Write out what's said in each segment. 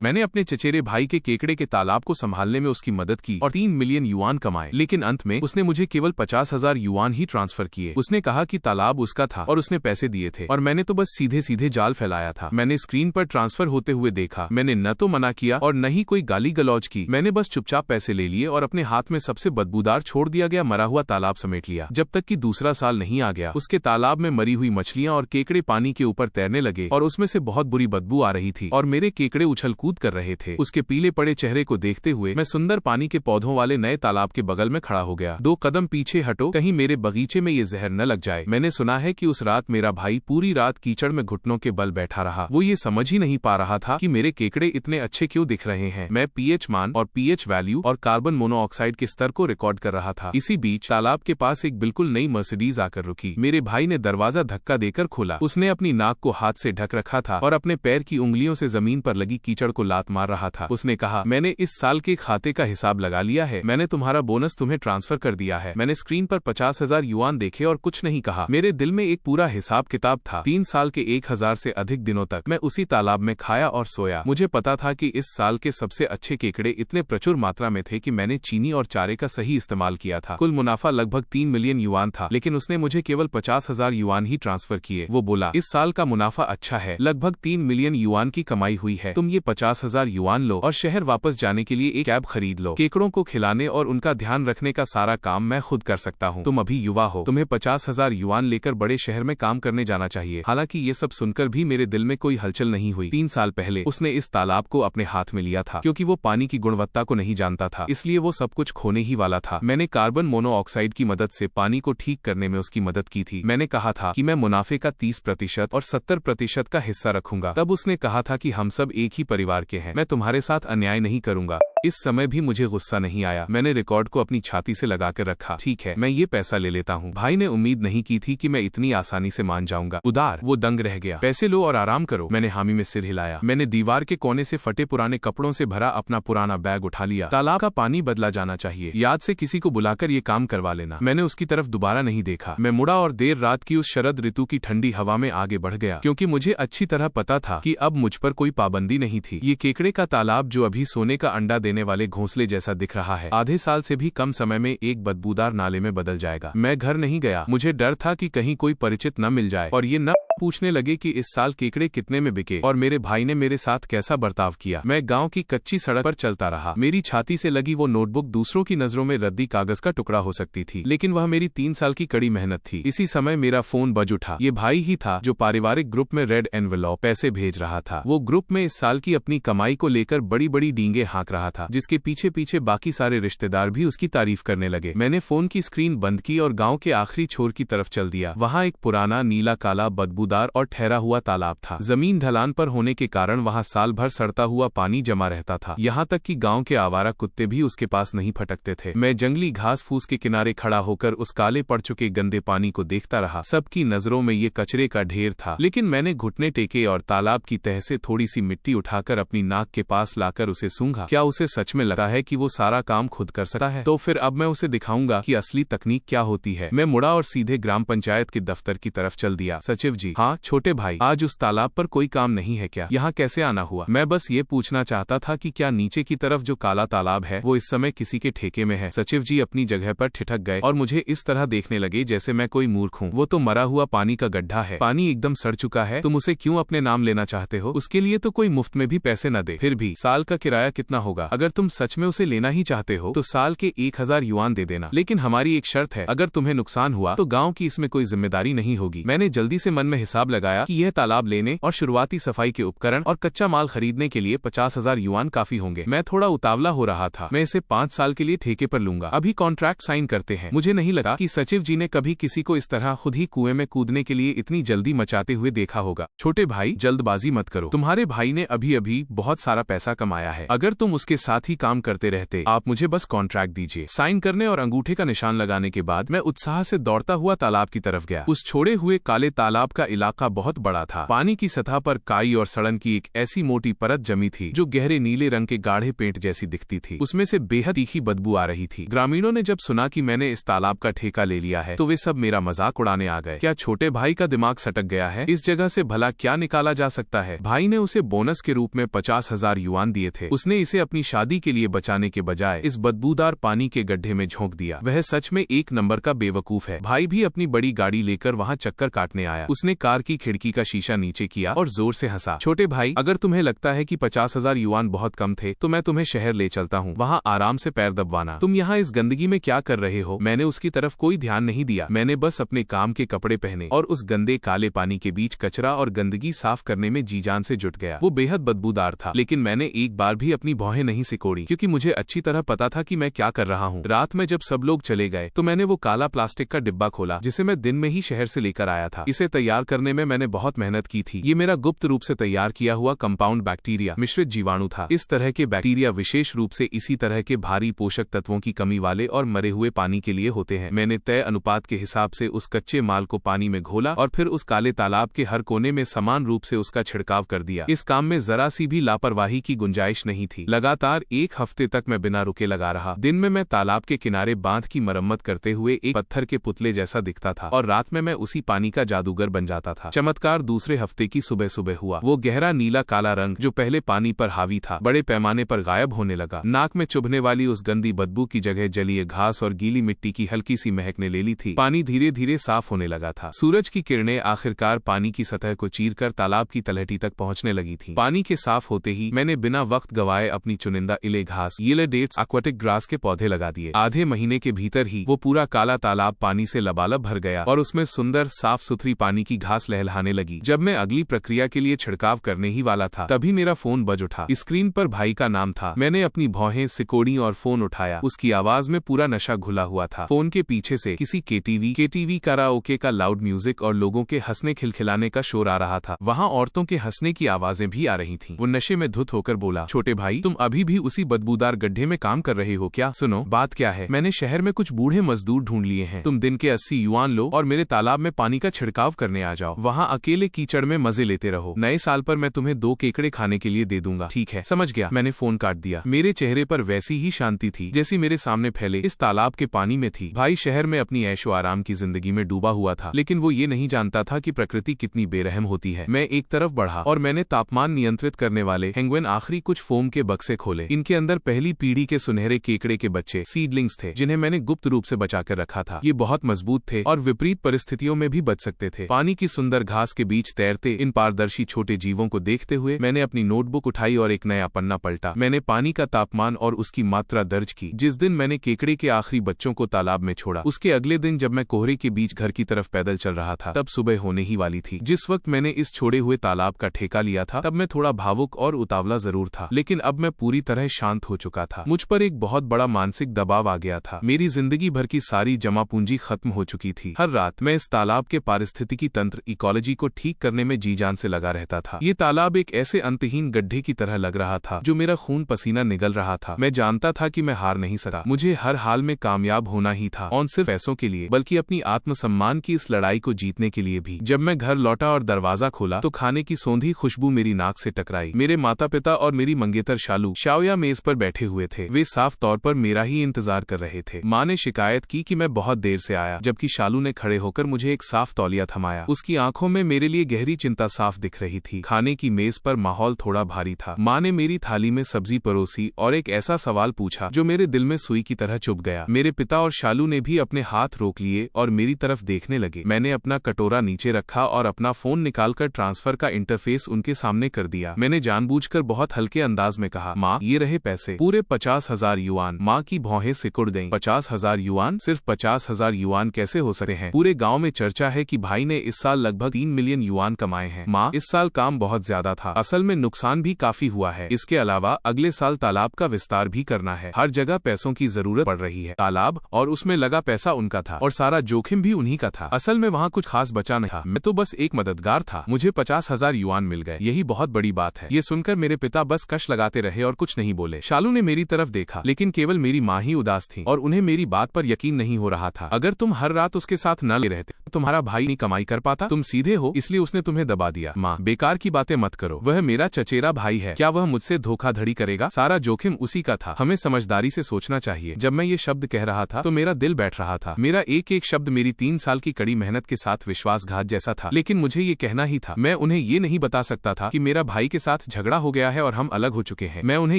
मैंने अपने चचेरे भाई के केकड़े के तालाब को संभालने में उसकी मदद की और 3 मिलियन युआन कमाए, लेकिन अंत में उसने मुझे केवल 50,000 युआन ही ट्रांसफर किए। उसने कहा कि तालाब उसका था और उसने पैसे दिए थे और मैंने तो बस सीधे सीधे जाल फैलाया था। मैंने स्क्रीन पर ट्रांसफर होते हुए देखा। मैंने न तो मना किया और न ही कोई गाली गलौज की। मैंने बस चुपचाप पैसे ले लिए और अपने हाथ में सबसे बदबूदार छोड़ दिया गया मरा हुआ तालाब समेट लिया। जब तक कि दूसरा साल नहीं आ गया, उसके तालाब में मरी हुई मछलियां और केकड़े पानी के ऊपर तैरने लगे और उसमें से बहुत बुरी बदबू आ रही थी और मेरे केकड़े उछल कूद कर रहे थे। उसके पीले पड़े चेहरे को देखते हुए मैं सुंदर पानी के पौधों वाले नए तालाब के बगल में खड़ा हो गया। 2 कदम पीछे हटो, कहीं मेरे बगीचे में ये जहर न लग जाए। मैंने सुना है कि उस रात मेरा भाई पूरी रात कीचड़ में घुटनों के बल बैठा रहा। वो ये समझ ही नहीं पा रहा था कि मेरे केकड़े इतने अच्छे क्यों दिख रहे हैं। मैं पीएच मान और पीएच वैल्यू और कार्बन मोनोऑक्साइड के स्तर को रिकॉर्ड कर रहा था। इसी बीच तालाब के पास एक बिल्कुल नई मर्सिडीज आकर रुकी। मेरे भाई ने दरवाजा धक्का देकर खोला। उसने अपनी नाक को हाथ से ढक रखा था और अपने पैर की उंगलियों से जमीन पर लगी कीचड़ को लात मार रहा था। उसने कहा, मैंने इस साल के खाते का हिसाब लगा लिया है। मैंने तुम्हारा बोनस तुम्हें ट्रांसफर कर दिया है। मैंने स्क्रीन पर 50,000 युआन देखे और कुछ नहीं कहा। मेरे दिल में एक पूरा हिसाब किताब था। 3 साल के 1000 से अधिक दिनों तक मैं उसी तालाब में खाया और सोया। मुझे पता था कि इस साल के सबसे अच्छे केकड़े इतने प्रचुर मात्रा में थे कि मैंने चीनी और चारे का सही इस्तेमाल किया था। कुल मुनाफा लगभग 3 मिलियन युआन था, लेकिन उसने मुझे केवल 50,000 युआन ही ट्रांसफर किए। वो बोला, इस साल का मुनाफा अच्छा है, लगभग 3 मिलियन युआन की कमाई हुई है। तुम ये 50,000 युआन लो और शहर वापस जाने के लिए एक कैब खरीद लो। केकड़ों को खिलाने और उनका ध्यान रखने का सारा काम मैं खुद कर सकता हूँ। तुम अभी युवा हो, तुम्हें 50,000 युआन लेकर बड़े शहर में काम करने जाना चाहिए। हालांकि ये सब सुनकर भी मेरे दिल में कोई हलचल नहीं हुई। 3 साल पहले उसने इस तालाब को अपने हाथ में लिया था। क्योंकि वो पानी की गुणवत्ता को नहीं जानता था, इसलिए वो सब कुछ खोने ही वाला था। मैंने कार्बन मोनोऑक्साइड की मदद से पानी को ठीक करने में उसकी मदद की थी। मैंने कहा था कि मैं मुनाफे का 30% और 70% का हिस्सा रखूंगा। तब उसने कहा था कि हम सब एक ही परिवार के हैं, मैं तुम्हारे साथ अन्याय नहीं करूंगा। इस समय भी मुझे गुस्सा नहीं आया। मैंने रिकॉर्ड को अपनी छाती से लगाकर रखा। ठीक है, मैं ये पैसा ले लेता हूँ। भाई ने उम्मीद नहीं की थी कि मैं इतनी आसानी से मान जाऊंगा। उदार, वो दंग रह गया। पैसे लो और आराम करो। मैंने हामी में सिर हिलाया। मैंने दीवार के कोने से फटे पुराने कपड़ों से भरा अपना पुराना बैग उठा लिया। तालाब का पानी बदला जाना चाहिए। याद से किसी को बुलाकर ये काम करवा लेना। मैंने उसकी तरफ दोबारा नहीं देखा। मैं मुड़ा और देर रात की उस शरद ऋतु की ठंडी हवा में आगे बढ़ गया, क्योंकि मुझे अच्छी तरह पता था कि अब मुझ पर कोई पाबंदी नहीं थी। ये केकड़े का तालाब जो अभी सोने का अंडा देने वाले घोंसले जैसा दिख रहा है, आधे साल से भी कम समय में एक बदबूदार नाले में बदल जाएगा। मैं घर नहीं गया। मुझे डर था कि कहीं कोई परिचित न मिल जाए और ये न पूछने लगे कि इस साल केकड़े कितने में बिके और मेरे भाई ने मेरे साथ कैसा बर्ताव किया। मैं गांव की कच्ची सड़क पर चलता रहा। मेरी छाती से लगी वो नोटबुक दूसरों की नजरों में रद्दी कागज का टुकड़ा हो सकती थी, लेकिन वह मेरी 3 साल की कड़ी मेहनत थी। इसी समय मेरा फोन बज उठा। ये भाई ही था जो पारिवारिक ग्रुप में रेड एनवेलॉप पैसे भेज रहा था। वो ग्रुप में इस साल की अपनी कमाई को लेकर बड़ी बड़ी डींगे हाँक रहा था, जिसके पीछे पीछे बाकी सारे रिश्तेदार भी उसकी तारीफ करने लगे। मैंने फोन की स्क्रीन बंद की और गाँव के आखिरी छोर की तरफ चल दिया। वहाँ एक पुराना नीला काला बदबूदार और ठहरा हुआ तालाब था। जमीन ढलान पर होने के कारण वहाँ साल भर सड़ता हुआ पानी जमा रहता था। यहाँ तक कि गांव के आवारा कुत्ते भी उसके पास नहीं फटकते थे। मैं जंगली घास फूस के किनारे खड़ा होकर उस काले पड़ चुके गंदे पानी को देखता रहा। सबकी नजरों में ये कचरे का ढेर था, लेकिन मैंने घुटने टेके और तालाब की तह से थोड़ी सी मिट्टी उठाकर अपनी नाक के पास लाकर उसे सूंघा। क्या उसे सच में लगता है कि वो सारा काम खुद कर सकता है? तो फिर अब मैं उसे दिखाऊंगा कि असली तकनीक क्या होती है। मैं मुड़ा और सीधे ग्राम पंचायत के दफ्तर की तरफ चल दिया। सचिव जी। हाँ छोटे भाई, आज उस तालाब पर कोई काम नहीं है क्या? यहाँ कैसे आना हुआ? मैं बस ये पूछना चाहता था कि क्या नीचे की तरफ जो काला तालाब है वो इस समय किसी के ठेके में है? सचिव जी अपनी जगह पर ठिठक गए और मुझे इस तरह देखने लगे जैसे मैं कोई मूर्ख हूँ। वो तो मरा हुआ पानी का गड्ढा है, पानी एकदम सड़ चुका है। तुम उसे क्यों अपने नाम लेना चाहते हो? उसके लिए तो कोई मुफ्त में भी पैसे न दे। फिर भी साल का किराया कितना होगा? अगर तुम सच में उसे लेना ही चाहते हो तो साल के 1000 युआन दे देना, लेकिन हमारी एक शर्त है, अगर तुम्हें नुकसान हुआ तो गाँव की इसमें कोई जिम्मेदारी नहीं होगी। मैंने जल्दी से मन में हिसाब लगाया कि यह तालाब लेने और शुरुआती सफाई के उपकरण और कच्चा माल खरीदने के लिए 50,000 युआन काफी होंगे। मैं थोड़ा उतावला हो रहा था। मैं इसे 5 साल के लिए ठेके पर लूंगा। अभी कॉन्ट्रैक्ट साइन करते हैं। मुझे नहीं लगा कि सचिव जी ने कभी किसी को इस तरह खुद ही कुएं में कूदने के लिए इतनी जल्दी मचाते हुए देखा होगा। छोटे भाई, जल्दबाजी मत करो। तुम्हारे भाई ने अभी अभी बहुत सारा पैसा कमाया है। अगर तुम उसके साथ ही काम करते रहते, आप मुझे बस कॉन्ट्रैक्ट दीजिए। साइन करने और अंगूठे का निशान लगाने के बाद मैं उत्साह से दौड़ता हुआ तालाब की तरफ गया। उस छोड़े हुए काले तालाब का इलाका बहुत बड़ा था। पानी की सतह पर काई और सड़न की एक ऐसी मोटी परत जमी थी जो गहरे नीले रंग के गाढ़े पेंट जैसी दिखती थी। उसमें से बेहद तीखी बदबू आ रही थी। ग्रामीणों ने जब सुना कि मैंने इस तालाब का ठेका ले लिया है तो वे सब मेरा मजाक उड़ाने आ गए। क्या छोटे भाई का दिमाग सटक गया है? इस जगह से भला क्या निकाला जा सकता है? भाई ने उसे बोनस के रूप में 50,000 युआन दिए थे। उसने इसे अपनी शादी के लिए बचाने के बजाय इस बदबूदार पानी के गड्ढे में झोंक दिया। वह सच में एक नंबर का बेवकूफ है। भाई भी अपनी बड़ी गाड़ी लेकर वहाँ चक्कर काटने आया। उसने कार की खिड़की का शीशा नीचे किया और जोर से हंसा। छोटे भाई, अगर तुम्हें लगता है कि 50,000 युआन बहुत कम थे तो मैं तुम्हें शहर ले चलता हूँ, वहाँ आराम से पैर दबवाना। तुम यहाँ इस गंदगी में क्या कर रहे हो? मैंने उसकी तरफ कोई ध्यान नहीं दिया। मैंने बस अपने काम के कपड़े पहने और उस गंदे काले पानी के बीच कचरा और गंदगी साफ करने में जी जान से जुट गया। वो बेहद बदबूदार था, लेकिन मैंने एक बार भी अपनी भौहें नहीं सिकोड़ी, क्योंकि मुझे अच्छी तरह पता था कि मैं क्या कर रहा हूँ। रात में जब सब लोग चले गए तो मैंने वो काला प्लास्टिक का डिब्बा खोला जिसे मैं दिन में ही शहर से लेकर आया था। इसे तैयार करने में मैंने बहुत मेहनत की थी। ये मेरा गुप्त रूप से तैयार किया हुआ कंपाउंड बैक्टीरिया मिश्रित जीवाणु था। इस तरह के बैक्टीरिया विशेष रूप से इसी तरह के भारी पोषक तत्वों की कमी वाले और मरे हुए पानी के लिए होते हैं। मैंने तय अनुपात के हिसाब से उस कच्चे माल को पानी में घोला और फिर उस काले तालाब के हर कोने में समान रूप से उसका छिड़काव कर दिया। इस काम में जरा सी भी लापरवाही की गुंजाइश नहीं थी। लगातार एक हफ्ते तक मैं बिना रुके लगा रहा। दिन में मैं तालाब के किनारे बांध की मरम्मत करते हुए एक पत्थर के पुतले जैसा दिखता था और रात में मैं उसी पानी का जादूगर बन जाता था। चमत्कार दूसरे हफ्ते की सुबह सुबह हुआ। वो गहरा नीला काला रंग जो पहले पानी पर हावी था बड़े पैमाने पर गायब होने लगा। नाक में चुभने वाली उस गंदी बदबू की जगह जलीय घास और गीली मिट्टी की हल्की सी महक ने ले ली थी। पानी धीरे धीरे साफ होने लगा था। सूरज की किरणें आखिरकार पानी की सतह को चीरकर तालाब की तलहटी तक पहुंचने लगी थी। पानी के साफ होते ही मैंने बिना वक्त गवाए अपनी चुनिंदा इले घास येलेडेट्स एक्वाटिक ग्रास के पौधे लगा दिए। आधे महीने के भीतर ही वो पूरा काला तालाब पानी से लबालब भर गया और उसमें सुंदर साफ सुथरी पानी की घास लहलहाने लगी। जब मैं अगली प्रक्रिया के लिए छिड़काव करने ही वाला था तभी मेरा फोन बज उठा। स्क्रीन पर भाई का नाम था। मैंने अपनी भौहें सिकोड़ी और फोन उठाया। उसकी आवाज में पूरा नशा घुला हुआ था। फोन के पीछे से किसी केटीवी कराओके का लाउड म्यूजिक और लोगों के हंसने खिलखिलाने का शोर आ रहा था। वहाँ औरतों के हंसने की आवाजें भी आ रही थीं। वो नशे में धुत होकर बोला, छोटे भाई, तुम अभी भी उसी बदबूदार गड्ढे में काम कर रहे हो क्या? सुनो, बात क्या है? मैंने शहर में कुछ बूढ़े मजदूर ढूंढ लिए हैं। तुम दिन के 80 युआन लो और मेरे तालाब में पानी का छिड़काव करने आ जाओ। वहाँ अकेले कीचड़ में मजे लेते रहो। नए साल पर मैं तुम्हें 2 केकड़े खाने के लिए दे दूंगा। ठीक है, समझ गया। मैंने फोन काट दिया। मेरे चेहरे पर वैसी ही शांति थी जैसी मेरे सामने फैले इस तालाब के पानी में थी। भाई शहर में अपनी ऐशो आराम की जिंदगी में डूबा हुआ था, लेकिन वो ये नहीं जानता था कि प्रकृति कितनी बेरहम होती है। मैं एक तरफ बढ़ा और मैंने तापमान नियंत्रित करने वाले हेंगुइन आखिरी कुछ फोम के बक्से खोले। इनके अंदर पहली पीढ़ी के सुनहरे केकड़े के बच्चे सीडलिंग्स थे जिन्हें मैंने गुप्त रूप से बचाकर रखा था। ये बहुत मजबूत थे और विपरीत परिस्थितियों में भी बच सकते थे। पानी की सुंदर घास के बीच तैरते इन पारदर्शी छोटे जीवों को देखते हुए मैंने अपनी नोटबुक उठाई और एक नया पन्ना पलटा। मैंने पानी का तापमान और उसकी मात्रा दर्ज की। जिस दिन मैंने केकड़े के आखिरी बच्चों को तालाब में छोड़ा उसके अगले दिन जब मैं कोहरे के बीच घर की तरफ पैदल चल रहा था तब सुबह होने ही वाली थी। जिस वक्त मैंने इस छोड़े हुए तालाब का ठेका लिया था तब मैं थोड़ा भावुक और उतावला जरूर था, लेकिन अब मैं पूरी तरह शांत हो चुका था। मुझ पर एक बहुत बड़ा मानसिक दबाव आ गया था। मेरी जिंदगी भर की सारी जमा पूंजी खत्म हो चुकी थी। हर रात मैं इस तालाब के पारिस्थितिकी तंत्र इकोलॉजी को ठीक करने में जी जान से लगा रहता था। ये तालाब एक ऐसे अंतहीन गड्ढे की तरह लग रहा था जो मेरा खून पसीना निगल रहा था। मैं जानता था कि मैं हार नहीं सका। मुझे हर हाल में कामयाब होना ही था, और सिर्फ पैसों के लिए बल्कि अपनी आत्मसम्मान की इस लड़ाई को जीतने के लिए भी। जब मैं घर लौटा और दरवाजा खोला तो खाने की सौंधी खुशबू मेरी नाक से टकराई। मेरे माता पिता और मेरी मंगेतर शालू शाओया मेज पर बैठे हुए थे। वे साफ तौर पर मेरा ही इंतजार कर रहे थे। माँ ने शिकायत की कि मैं बहुत देर से आया, जबकि शालू ने खड़े होकर मुझे एक साफ तौलिया थमाया। उसकी आंखों में मेरे लिए गहरी चिंता साफ दिख रही थी। खाने की मेज पर माहौल थोड़ा भारी था। माँ ने मेरी थाली में सब्जी परोसी और एक ऐसा सवाल पूछा जो मेरे दिल में सुई की तरह चुभ गया। मेरे पिता और शालू ने भी अपने हाथ रोक लिए और मेरी तरफ देखने लगे। मैंने अपना कटोरा नीचे रखा और अपना फोन निकालकर ट्रांसफर का इंटरफेस उनके सामने कर दिया। मैंने जानबूझकर बहुत हल्के अंदाज में कहा, माँ, ये रहे पैसे, पूरे 50,000 युआन। माँ की भौहें सिकुड़ गईं। 50,000 युआन? सिर्फ 50,000 युआन कैसे हो सकते हैं? पूरे गांव में चर्चा है कि भाई ने इस साल लगभग 3 मिलियन युआन कमाए हैं। माँ, इस साल काम बहुत ज्यादा था। असल में नुकसान भी काफी हुआ है। इसके अलावा अगले साल तालाब का विस्तार भी करना है। हर जगह पैसों की जरूरत पड़ रही है। तालाब और उसमें लगा पैसा उनका था और सारा जोखिम भी उन्हीं का था। असल में वहाँ कुछ खास बचा नहीं था। मैं तो बस एक मददगार था। मुझे 50,000 युआन मिल गए, यही बहुत बड़ी बात है। ये सुनकर मेरे पिता बस कश लगाते रहे और कुछ कुछ नहीं बोले। शालू ने मेरी तरफ देखा, लेकिन केवल मेरी माँ ही उदास थी और उन्हें मेरी बात पर यकीन नहीं हो रहा था। अगर तुम हर रात उसके साथ न ले रहते, तुम्हारा भाई नहीं कमाई कर पाता। तुम सीधे हो, इसलिए उसने तुम्हें दबा दिया। माँ, बेकार की बातें मत करो। वह मेरा चचेरा भाई है, क्या वह मुझसे धोखाधड़ी करेगा? सारा जोखिम उसी का था। हमें समझदारी से सोचना चाहिए। जब मैं ये शब्द कह रहा था तो मेरा दिल बैठ रहा था। मेरा एक एक शब्द मेरी 3 साल की कड़ी मेहनत के साथ विश्वासघात जैसा था, लेकिन मुझे ये कहना ही था। मैं उन्हें ये नहीं बता सकता था कि मेरा भाई के साथ झगड़ा हो गया है और हम अलग हो चुके हैं। मैं उन्हें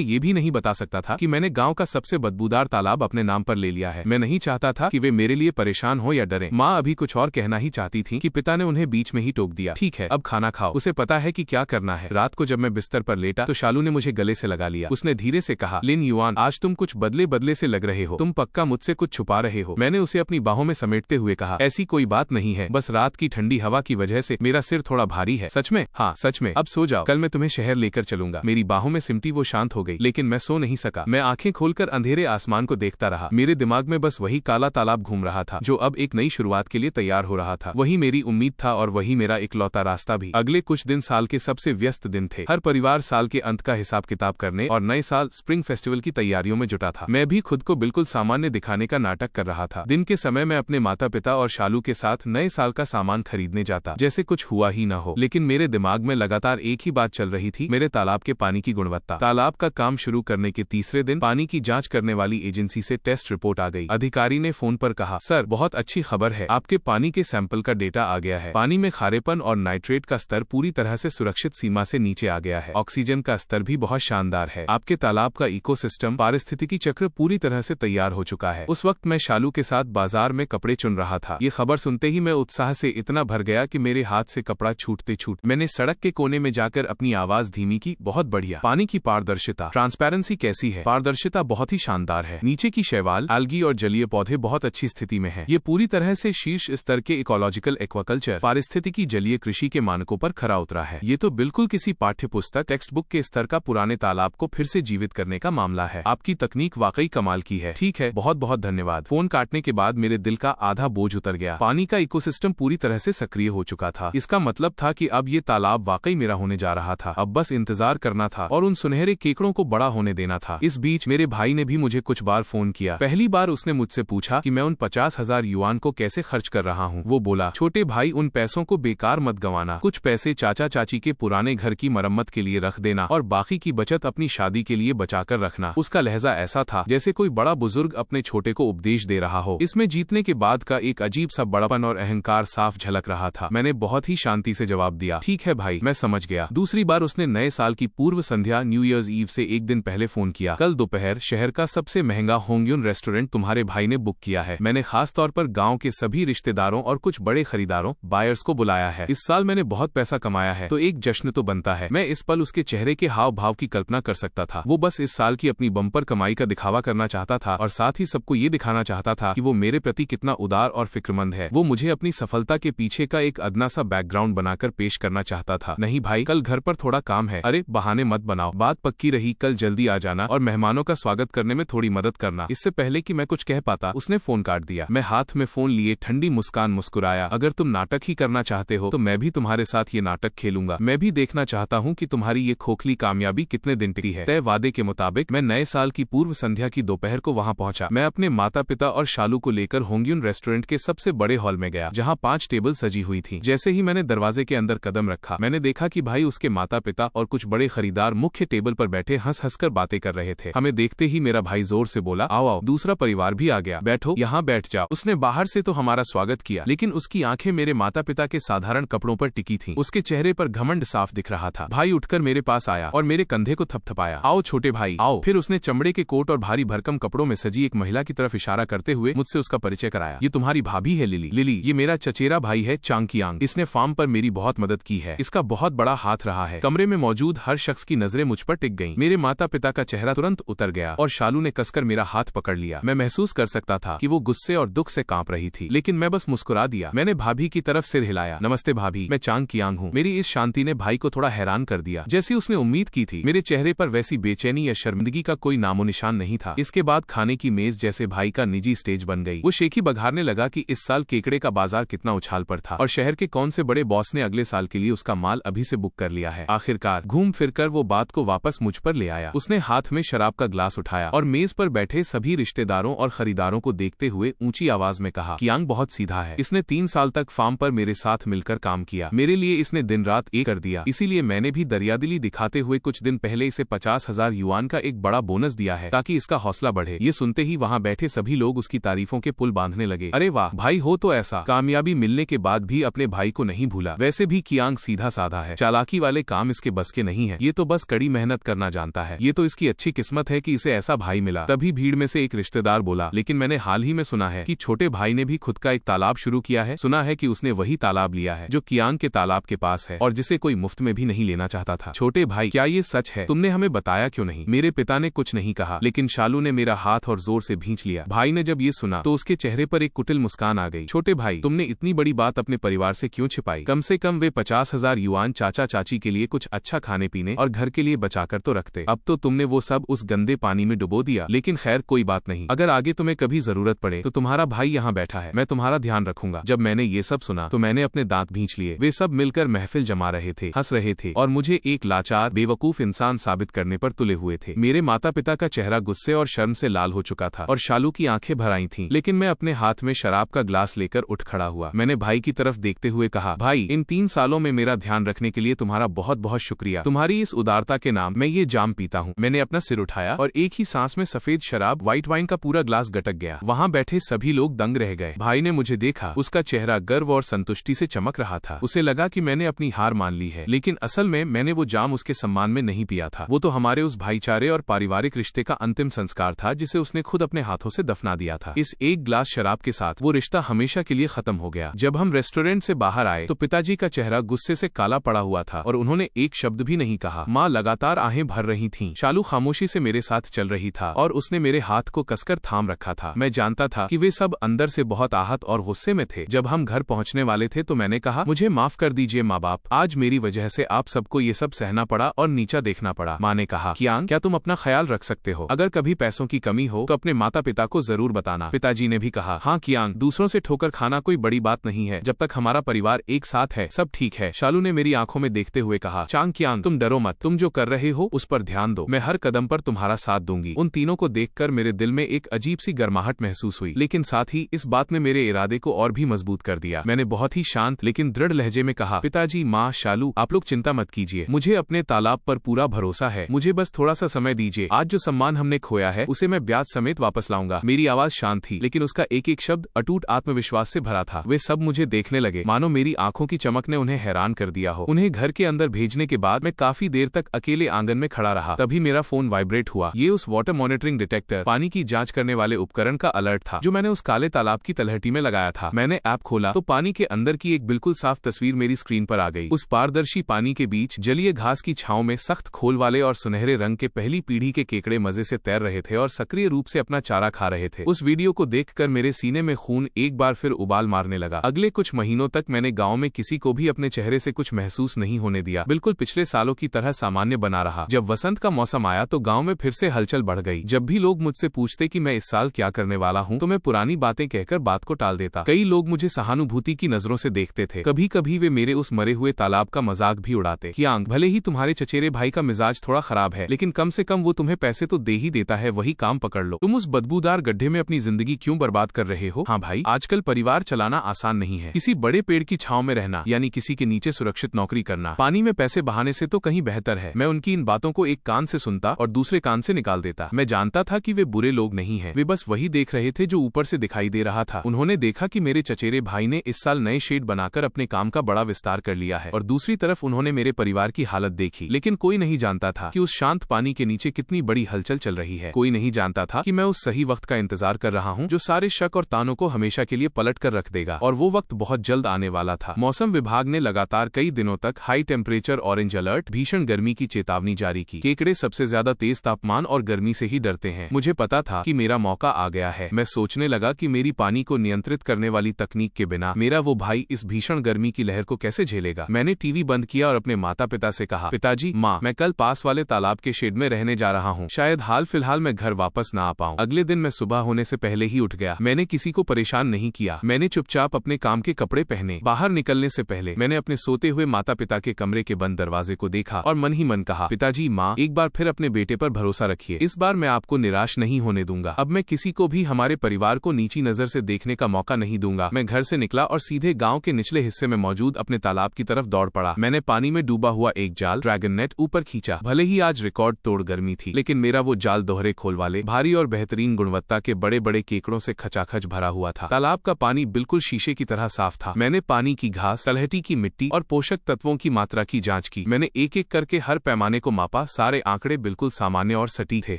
ये भी नहीं बता सकता था कि मैंने गाँव का सबसे बदबूदार तालाब अपने नाम पर ले लिया है। मैं नहीं चाहता था कि वे मेरे लिए परेशान हो या डरे। माँ अभी कुछ और कहना ही चाहती थी कि पिता ने उन्हें बीच में ही टोक दिया। ठीक है, अब खाना खाओ, उसे पता है कि क्या करना है। रात को जब मैं बिस्तर पर लेटा तो शालू ने मुझे गले से लगा लिया। उसने धीरे से कहा, लिन युआन, आज तुम कुछ बदले बदले से लग रहे हो। तुम पक्का मुझसे कुछ छुपा रहे हो। मैंने उसे अपनी बाहों में समेटते हुए कहा, ऐसी कोई बात नहीं है, बस रात की ठंडी हवा की वजह से मेरा सिर थोड़ा भारी है। सच में? हाँ सच में। अब सो जाओ, कल मैं तुम्हें शहर लेकर चलूंगा। मेरी बाहों में सिमटी वो शांत हो गई, लेकिन मैं सो नहीं सका। मैं आंखें खोलकर अंधेरे आसमान को देखता रहा। मेरे दिमाग में बस वही काला तालाब घूम रहा था, जो अब एक नई शुरुआत के लिए तैयार हो रहा था। वही मेरी उम्मीद था और वही मेरा इकलौता रास्ता भी। अगले कुछ दिन साल के सबसे व्यस्त दिन थे। हर परिवार साल के अंत का हिसाब किताब करने और नए साल स्प्रिंग फेस्टिवल की तैयारियों में जुटा था। मैं भी खुद को बिल्कुल सामान्य दिखाने का नाटक कर रहा था। दिन के समय मैं अपने माता पिता और शालू के साथ नए साल का सामान खरीदने जाता, जैसे कुछ हुआ ही न हो। लेकिन मेरे दिमाग में लगातार एक ही बात चल रही थी, मेरे तालाब के पानी की गुणवत्ता। तालाब का काम शुरू करने के तीसरे दिन पानी की जांच करने वाली एजेंसी से टेस्ट रिपोर्ट आ गई। अधिकारी ने फोन पर कहा, सर बहुत अच्छी खबर है, आपके पानी के सैंपल का डेटा आ गया है। पानी में खारेपन और नाइट्रेट का स्तर पूरी तरह से सुरक्षित सीमा से नीचे आ गया है। ऑक्सीजन का स्तर भी बहुत शानदार है। आपके तालाब का इकोसिस्टम पारिस्थितिकी चक्र पूरी तरह से तैयार हो चुका है। उस वक्त मैं शालू के साथ बाजार में कपड़े चुन रहा था। ये खबर सुनते ही मैं उत्साह से इतना भर गया कि मेरे हाथ से कपड़ा छूटते छूट मैंने सड़क के कोने में जाकर अपनी आवाज धीमी की, बहुत बढ़िया। पानी की पारदर्शिता, ट्रांसपेरेंसी कैसी है? पारदर्शिता बहुत ही शानदार है। नीचे की शैवाल, एल्गी और जलीय पौधे बहुत अच्छी स्थिति में हैं। ये पूरी तरह से शीर्ष स्तर के इकोलॉजिकल एक्वाकल्चर, पारिस्थितिकी जलीय कृषि के मानकों पर खरा उतरा है। ये तो बिल्कुल किसी पाठ्यपुस्तक टेक्स्ट बुक के स्तर का पुराने तालाब को फिर से जीवित करने का मामला है। आपकी तकनीक वाकई कमाल की है। ठीक है, बहुत बहुत धन्यवाद। फोन काटने के बाद मेरे दिल का आधा बोझ उतर गया। पानी का इकोसिस्टम पूरी तरह से सक्रिय हो चुका था। इसका मतलब था कि अब ये तालाब वाकई मेरा होने जा रहा था। अब बस इंतजार करना था और उन सुनहरे केकड़ों को बड़ा होने देना था। इस बीच मेरे भाई ने भी मुझे कुछ बार फोन किया। पहली बार उसने मुझसे पूछा कि मैं उन 50,000 युआन को कैसे खर्च कर रहा हूँ। वो बोला, छोटे भाई, उन पैसों को बेकार मत गंवाना। कुछ पैसे चाचा चाची के पुराने घर की मरम्मत के लिए रख देना और बाकी की बचत अपनी शादी के लिए बचाकर रखना। उसका लहजा ऐसा था जैसे कोई बड़ा बुजुर्ग अपने छोटे को उपदेश दे रहा हो। इसमें जीतने के बाद का एक अजीब सा बड़ापन और अहंकार साफ झलक रहा था। मैंने बहुत ही शांति से जवाब दिया, ठीक है भाई, मैं समझ गया। दूसरी बार उसने नए साल की पूर्व संध्या, न्यू ईयर्स ईव से एक दिन पहले फोन किया। कल दोपहर शहर का सबसे महंगा होंग्युन रेस्टोरेंट तुम्हारे भाई ने बुक किया है। मैंने खास तौर पर गांव के सभी रिश्तेदारों और कुछ बड़े खरीदारों, बायर्स को बुलाया है। इस साल मैंने बहुत पैसा कमाया है, तो एक जश्न तो बनता है। मैं इस पल उसके चेहरे के हाव भाव की कल्पना कर सकता था। वो बस इस साल की अपनी बम्पर कमाई का दिखावा करना चाहता था और साथ ही सबको ये दिखाना चाहता था कि वो मेरे प्रति कितना उदार और फिक्रमंद है। वो मुझे अपनी सफलता के पीछे का एक अदना सा बैकग्राउंड बनाकर पेश करना चाहता था। नहीं भाई, कल घर पर थोड़ा काम है। अरे बहाने मत बनाओ, बात पक्की रही, कल जल्दी आ जाना और मेहमानों का स्वागत करने में थोड़ी मदद करना। इससे पहले कि मैं कुछ कह पाता उसने फोन काट दिया। मैं हाथ में फोन लिए ठंडी मुस्कान मुस्कुराया। अगर तुम नाटक ही करना चाहते हो तो मैं भी तुम्हारे साथ ये नाटक खेलूंगा। मैं भी देखना चाहता हूँ कि तुम्हारी ये खोखली कामयाबी कितने दिन टिकी है। तय वादे के मुताबिक मैं नए साल की पूर्व संध्या की दोपहर को वहाँ पहुंचा। मैं अपने माता पिता और शालू को लेकर होंग्युन रेस्टोरेंट के सबसे बड़े हॉल में गया, जहाँ 5 टेबल सजी हुई थी। जैसे ही मैंने दरवाजे के अंदर कदम रखा, मैंने देखा कि भाई, उसके माता पिता और कुछ बड़े खरीदार मुख्य टेबल पर बैठे हंस हंसकर बातें कर रहे थे। हमें देखते ही मेरा भाई जोर से बोला, आओ आओ, दूसरा परिवार भी आ गया, बैठो, यहाँ बैठ जाओ। उसने बाहर से तो हमारा स्वागत किया, लेकिन उसकी आंखें मेरे माता पिता के साधारण कपड़ों पर टिकी थीं। उसके चेहरे पर घमंड साफ दिख रहा था। भाई उठकर मेरे पास आया और मेरे कंधे को थपथपाया। आओ छोटे भाई, आओ। फिर उसने चमड़े के कोट और भारी भरकम कपड़ों में सजी एक महिला की तरफ इशारा करते हुए मुझसे उसका परिचय कराया। ये तुम्हारी भाभी है लिली। लिली, ये मेरा चचेरा भाई है चांग कियांग। इसने फार्म पर मेरी बहुत मदद की है। इसका बहुत बड़ा हाथ रहा है। कमरे में मौजूद हर शख्स की नजरें मुझ पर टिक गईं। मेरे माता पिता का चेहरा तुरंत उतर गया और शालू ने कसकर मेरा हाथ पकड़ लिया। मैं महसूस कर सकता था कि वो गुस्से और दुख से कांप रही थी, लेकिन मैं बस मुस्कुरा दिया। मैंने भाभी की तरफ सिर हिलाया। नमस्ते भाभी, मैं चांग कियांग हूँ। मेरी इस शांति ने भाई को थोड़ा हैरान कर दिया। जैसी उसने उम्मीद की थी, मेरे चेहरे पर वैसी बेचैनी या शर्मिंदगी का कोई नामो निशान नहीं था। इसके बाद खाने की मेज जैसे भाई का निजी स्टेज बन गई। वो शेखी बघारने लगा कि इस साल केकड़े का बाजार कितना उछाल पर था और शहर के कौन से बड़े बॉस ने अगले साल के लिए उसका माल अभी से बुक कर लिया है। आखिरकार घूम फिरकर वो बात को वापस मुझ पर ले ले आया। उसने हाथ में शराब का ग्लास उठाया और मेज पर बैठे सभी रिश्तेदारों और खरीदारों को देखते हुए ऊंची आवाज में कहा, कियांग बहुत सीधा है। इसने 3 साल तक फार्म पर मेरे साथ मिलकर काम किया। मेरे लिए इसने दिन रात एक कर दिया। इसीलिए मैंने भी दरियादिली दिखाते हुए कुछ दिन पहले इसे 50,000 युआन का एक बड़ा बोनस दिया है ताकि इसका हौसला बढ़े। ये सुनते ही वहाँ बैठे सभी लोग उसकी तारीफों के पुल बांधने लगे। अरे वाह भाई, हो तो ऐसा। कामयाबी मिलने के बाद भी अपने भाई को नहीं भूला। वैसे भी कियांग सीधा साधा है, चालाकी वाले काम इसके बस के नहीं है। ये तो बस कड़ी मेहनत करना जानता है। ये तो इसकी अच्छी किस्मत है कि इसे ऐसा भाई मिला। तभी भीड़ में से एक रिश्तेदार बोला, लेकिन मैंने हाल ही में सुना है कि छोटे भाई ने भी खुद का एक तालाब शुरू किया है। सुना है कि उसने वही तालाब लिया है जो कियांग के तालाब के पास है और जिसे कोई मुफ्त में भी नहीं लेना चाहता था। छोटे भाई, क्या ये सच है? तुमने हमें बताया क्यों नहीं? मेरे पिता ने कुछ नहीं कहा, लेकिन शालू ने मेरा हाथ और जोर से भींच लिया। भाई ने जब ये सुना तो उसके चेहरे पर एक कुटिल मुस्कान आ गई। छोटे भाई, तुमने इतनी बड़ी बात अपने परिवार से क्यों छिपाई? कम से कम वे 50,000 युआन चाचा चाची के लिए कुछ अच्छा खाने पीने और घर के लिए बचाकर तो रखते। अब तो तुमने वो सब उस गंदे पानी में डुबो दिया। लेकिन खैर कोई बात नहीं, अगर आगे तुम्हें कभी जरूरत पड़े तो तुम्हारा भाई यहाँ बैठा है, मैं तुम्हारा ध्यान रखूंगा। जब मैंने ये सब सुना तो मैंने अपने दांत भींच लिए। वे सब मिलकर महफिल जमा रहे थे, हंस रहे थे और मुझे एक लाचार बेवकूफ इंसान साबित करने पर तुले हुए थे। मेरे माता पिता का चेहरा गुस्से और शर्म से लाल हो चुका था और शालू की आंखें भर आई थीं। लेकिन मैं अपने हाथ में शराब का ग्लास लेकर उठ खड़ा हुआ। मैंने भाई की तरफ देखते हुए कहा, भाई, इन 3 सालों में मेरा ध्यान रखने के लिए तुम्हारा बहुत बहुत शुक्रिया। तुम्हारी इस उदारता के नाम मैं ये जाम पीता हूँ। मैंने अपना सिर उठाया और एक ही सांस में सफेद शराब व्हाइट वाइन का पूरा ग्लास गटक गया। वहाँ बैठे सभी लोग दंग रह गए। भाई ने मुझे देखा, उसका चेहरा गर्व और संतुष्टि से चमक रहा था। उसे लगा कि मैंने अपनी हार मान ली है, लेकिन असल में मैंने वो जाम उसके सम्मान में नहीं पिया था। वो तो हमारे उस भाईचारे और पारिवारिक रिश्ते का अंतिम संस्कार था जिसे उसने खुद अपने हाथों से दफना दिया था। इस एक ग्लास शराब के साथ वो रिश्ता हमेशा के लिए खत्म हो गया। जब हम रेस्टोरेंट से बाहर आए तो पिताजी का चेहरा गुस्से से काला पड़ा हुआ था और उन्होंने एक शब्द भी नहीं कहा। माँ लगातार आहें भर रही थीं। शालू खामोशी से मेरे साथ चल रही था और उसने मेरे हाथ को कसकर थाम रखा था। मैं जानता था कि वे सब अंदर से बहुत आहत और गुस्से में थे। जब हम घर पहुंचने वाले थे तो मैंने कहा, मुझे माफ कर दीजिए माँ बाप, आज मेरी वजह से आप सबको ये सब सहना पड़ा और नीचा देखना पड़ा। माँ ने कहा, कियांग, क्या तुम अपना ख्याल रख सकते हो? अगर कभी पैसों की कमी हो तो अपने माता पिता को जरूर बताना। पिताजी ने भी कहा, हाँ कियांग, दूसरों से ठोकर खाना कोई बड़ी बात नहीं है। जब तक हमारा परिवार एक साथ है सब ठीक है। शालू ने मेरी आंखों में देखते हुए कहा, चांग कियांग, तुम डरो मत, तुम जो कर रहे हो उस पर ध्यान दो। मैं हर कदम पर तुम्हारा साथ दूंगी। उन तीनों को देखकर मेरे दिल में एक अजीब सी गर्माहट महसूस हुई, लेकिन साथ ही इस बात ने मेरे इरादे को और भी मजबूत कर दिया। मैंने बहुत ही शांत लेकिन दृढ़ लहजे में कहा, पिताजी, माँ, शालू, आप लोग चिंता मत कीजिए। मुझे अपने तालाब पर पूरा भरोसा है। मुझे बस थोड़ा सा समय दीजिए। आज जो सम्मान हमने खोया है उसे मैं ब्याज समेत वापस लाऊंगा। मेरी आवाज शांत थी, लेकिन उसका एक एक शब्द अटूट आत्मविश्वास से भरा था। वे सब मुझे देखने लगे मानो मेरी आंखों की चमक ने उन्हें हैरान कर दिया हो। उन्हें घर के अंदर भेजने के बाद मैं काफी देर तक अकेले आंगन में खड़ा रहा। तभी मेरा फोन वाइब्रेट हुआ। ये उस वाटर मॉनिटरिंग डिटेक्टर, पानी की जांच करने वाले उपकरण का अलर्ट था जो मैंने उस काले तालाब की तलहटी में लगाया था। मैंने ऐप खोला तो पानी के अंदर की एक बिल्कुल साफ तस्वीर मेरी स्क्रीन पर आ गई। उस पारदर्शी पानी के बीच जलीय घास की छांव में सख्त खोल वाले और सुनहरे रंग के पहली पीढ़ी के केकड़े मजे से तैर रहे थे और सक्रिय रूप से अपना चारा खा रहे थे। उस वीडियो को देखकर मेरे सीने में खून एक बार फिर उबाल मारने लगा। अगले कुछ महीनों तक मैंने गांव में किसी को भी अपने चेहरे से कुछ महसूस नहीं होने दिया। बिल्कुल पिछले सालों की तरह सामान्य बना रहा। जब वसंत का मौसम आया तो गांव में फिर से हलचल बढ़ गई। जब भी लोग मुझसे पूछते कि मैं इस साल क्या करने वाला हूं तो मैं पुरानी बातें कहकर बात को टाल देता। कई लोग मुझे सहानुभूति की नजरों से देखते थे। कभी कभी वे मेरे उस मरे हुए तालाब का मजाक भी उड़ाते। कियांग, भले ही तुम्हारे चचेरे भाई का मिजाज थोड़ा खराब है, लेकिन कम से कम वो तुम्हें पैसे तो दे ही देता है, वही काम पकड़ लो। तुम उस बदबूदार गड्ढे में अपनी जिंदगी क्यों बर्बाद कर रहे हो? हाँ भाई, आजकल परिवार चलाना आसान नहीं है। किसी बड़े पेड़ की छांव में रहना यानी किसी के नीचे सुरक्षित नौकरी करना पानी में पैसे बहाने से तो कहीं बेहतर है। मैं उनकी इन बातों को एक कान से सुनता और दूसरे कान से निकाल देता। मैं जानता था कि वे बुरे लोग नहीं हैं, वे बस वही देख रहे थे जो ऊपर से दिखाई दे रहा था। उन्होंने देखा कि मेरे चचेरे भाई ने इस साल नए शेड बनाकर अपने काम का बड़ा विस्तार कर लिया है और दूसरी तरफ उन्होंने मेरे परिवार की हालत देखी। लेकिन कोई नहीं जानता था कि उस शांत पानी के नीचे कितनी बड़ी हलचल चल रही है। कोई नहीं जानता था कि मैं उस सही वक्त का इंतजार कर रहा हूँ जो सारे शक और तानों को हमेशा के लिए पलट कर रख देगा। और वो वक्त बहुत जल्द आने वाला था। मौसम विभाग ने लगातार कई दिनों तक हाई टेम्परेचर, ऑरेंज अलर्ट, भीषण गर्मी की चेतावनी जारी की। केकड़े सबसे ज्यादा तेज तापमान और गर्मी से ही डरते हैं। मुझे पता था कि मेरा मौका आ गया है। मैं सोचने लगा कि मेरी पानी को नियंत्रित करने वाली तकनीक के बिना मेरा वो भाई इस भीषण गर्मी की लहर को कैसे झेलेगा। मैंने टीवी बंद किया और अपने माता पिता से कहा, पिताजी, माँ, मैं कल पास वाले तालाब के शेड में रहने जा रहा हूँ। शायद हाल फिलहाल मैं घर वापस ना आ पाऊँ। अगले दिन मैं सुबह होने से पहले ही उठ गया। मैंने किसी को परेशान नहीं किया। मैंने चुपचाप अपने काम के कपड़े पहने। बाहर निकलने से पहले मैंने अपने सोते हुए माता पिता के कमरे के बंद दरवाजे को देखा और मन ही मन कहा, पिताजी, माँ, एक बार फिर अपने बेटे पर भरोसा रखिए, इस बार मैं आपको निराश नहीं होने दूंगा। अब मैं किसी को भी हमारे परिवार को नीची नजर से देखने का मौका नहीं दूंगा। मैं घर से निकला और सीधे गांव के निचले हिस्से में मौजूद अपने तालाब की तरफ दौड़ पड़ा। मैंने पानी में डूबा हुआ एक जाल ड्रैगन नेट ऊपर खींचा। भले ही आज रिकॉर्ड तोड़ गर्मी थी, लेकिन मेरा वो जाल दोहरे खोल वाले भारी और बेहतरीन गुणवत्ता के बड़े बड़े केकड़ों से खचाखच भरा हुआ था। तालाब का पानी बिल्कुल शीशे की तरह साफ था। मैंने पानी की घास, तलहटी की मिट्टी और पोषक तत्वों की मात्रा की जांच की। मैंने एक एक करके हर पैमाने को मापा। सारे आंकड़े बिल्कुल सामान्य और सटीक थे।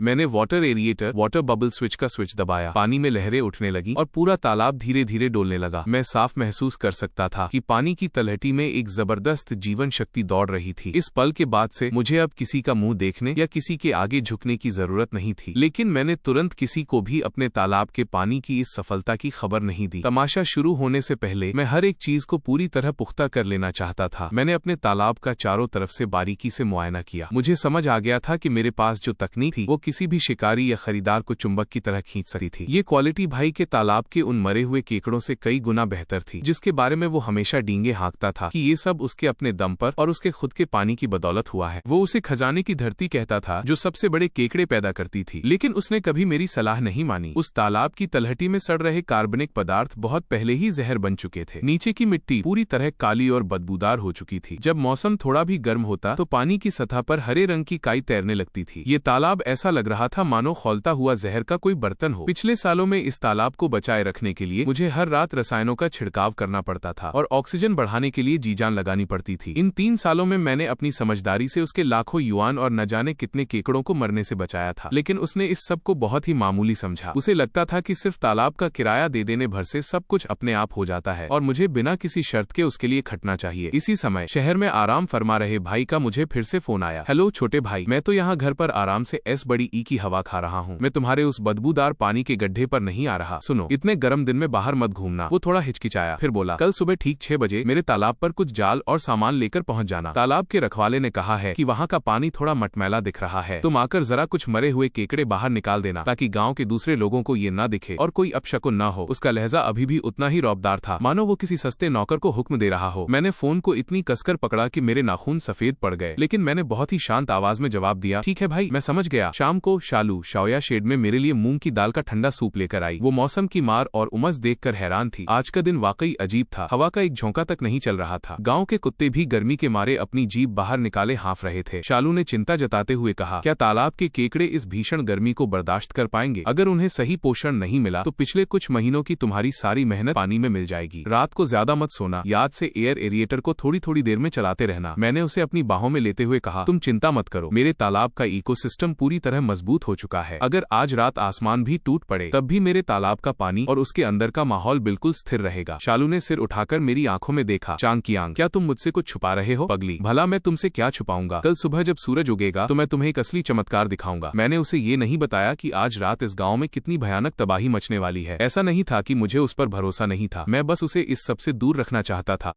मैंने वाटर एरिएटर वाटर बबल स्विच का स्विच दबाया। पानी में लहरें उठने लगी और पूरा तालाब धीरे धीरे डोलने लगा। मैं साफ महसूस कर सकता था कि पानी की तलहटी में एक जबरदस्त जीवन शक्ति दौड़ रही थी। इस पल के बाद से मुझे अब किसी का मुंह देखने या किसी के आगे झुकने की जरूरत नहीं थी। लेकिन मैंने तुरंत किसी को भी अपने तालाब के पानी की इस सफलता की खबर नहीं दी। तमाशा शुरू होने से पहले मैं हर एक चीज को पूरी तरह पुख्ता कर लेना चाहता था। मैंने अपने तालाब का चारों तरफ से बारीकी से मुआयना किया। मुझे समझ आ गया था कि मेरे पास जो तकनीक थी वो किसी भी शिकारी या खरीदार को चुंबक की तरह खींच सकती थी। ये क्वालिटी भाई के तालाब के उन मरे हुए केकड़ों से कई गुना बेहतर थी, जिसके बारे में वो हमेशा डींगे हाँकता था कि ये सब उसके अपने दम पर और उसके खुद के पानी की बदौलत हुआ है। वो उसे खजाने की धरती कहता था जो सबसे बड़े केकड़े पैदा करती थी। लेकिन उसने कभी मेरी सलाह नहीं मानी। उस तालाब की तलहटी में सड़ रहे कार्बनिक पदार्थ बहुत पहले ही जहर बन चुके थे। नीचे की मिट्टी पूरी तरह काली और बदबूदार हो चुकी थी। जब मौसम थोड़ा भी गर्म होता तो पानी की सतह पर हरे रंग की काई तैरने लगती थी। ये तालाब ऐसा लग रहा था मानो खौलता हुआ जहर का कोई बर्तन हो। पिछले सालों में इस तालाब को बचाए रखने के लिए मुझे हर रात रसायनों का छिड़काव करना पड़ता था और ऑक्सीजन बढ़ाने के लिए जी जान लगानी पड़ती थी। इन 3 सालों में मैंने अपनी समझदारी से उसके लाखों युआन और न जाने कितने केकड़ों को मरने से बचाया था। लेकिन उसने इस सब को बहुत ही मामूली समझा। उसे लगता था कि सिर्फ तालाब का किराया दे देने भर से सब कुछ अपने आप हो जाता है और मुझे बिना किसी शर्त के उसके लिए खटना चाहिए। इसी समय शहर में आराम फरमा रहे भाई का मुझे फिर से फोन आया। हेलो छोटे भाई, मैं तो यहाँ घर पर आराम से बड़ी ई की हवा खा रहा हूँ। मैं तुम्हारे उस बदबूदार पानी के गड्ढे पर नहीं आ रहा। सुनो, इतने गर्म दिन में बाहर मत घूमना। वो थोड़ा हिचकिचाया, फिर बोला, कल सुबह ठीक 6 बजे मेरे तालाब पर कुछ जाल और सामान लेकर पहुँच जाना। तालाब के रखवाले ने कहा है कि वहाँ का पानी थोड़ा मटमैला दिख रहा है। तुम आकर जरा कुछ मरे हुए केकड़े बाहर निकाल देना ताकि गाँव के दूसरे लोगों को ये न दिखे और कोई अपशकुन न हो। उसका लहजा अभी भी उतना ही रौबदार था मानो वो किसी सस्ते नौकर को हुक्म दे रहा हो। मैंने फोन को इतनी कसकर पकड़ा कि मेरे नाखून सफेद पड़ गए, लेकिन मैंने बहुत ही शांत आवाज में जवाब दिया, ठीक है भाई, मैं समझ गया। शाम को शालू शाओया शेड में मेरे लिए मूंग की दाल का ठंडा सूप लेकर आई। वो मौसम की मार और उमस देखकर हैरान थी। आज का दिन वाकई अजीब था। हवा का एक झोंका तक नहीं चल रहा था। गांव के कुत्ते भी गर्मी के मारे अपनी जीभ बाहर निकाले हाँफ रहे थे। शालू ने चिंता जताते हुए कहा, क्या तालाब के केकड़े इस भीषण गर्मी को बर्दाश्त कर पाएंगे? अगर उन्हें सही पोषण नहीं मिला तो पिछले कुछ महीनों की तुम्हारी सारी मेहनत पानी में मिल जाएगी। रात को ज्यादा मत सोना। याद से एयर एरिएटर को थोड़ी थोड़ी देर में चलाते रहना। मैंने उसे अपनी बाहों में लेते हुए कहा, तुम चिंता मत करो, मेरे तालाब का इकोसिस्टम पूरी तरह मजबूत हो चुका है। अगर आज रात आसमान भी टूट पड़े तब भी मेरे तालाब का पानी और उसके अंदर का माहौल बिल्कुल स्थिर रहेगा। शालू ने सिर उठाकर मेरी आंखों में देखा। चांग की आंख, क्या तुम मुझसे कुछ छुपा रहे हो? पगली, भला मैं तुमसे क्या छुपाऊंगा? कल सुबह जब सूरज उगेगा तो मैं तुम्हें एक असली चमत्कार दिखाऊंगा। मैंने उसे ये नहीं बताया कि आज रात इस गाँव में कितनी भयानक तबाही मचने वाली है। ऐसा नहीं था कि मुझे उस पर भरोसा नहीं था, मैं बस उसे इस सबसे दूर रखना चाहता था।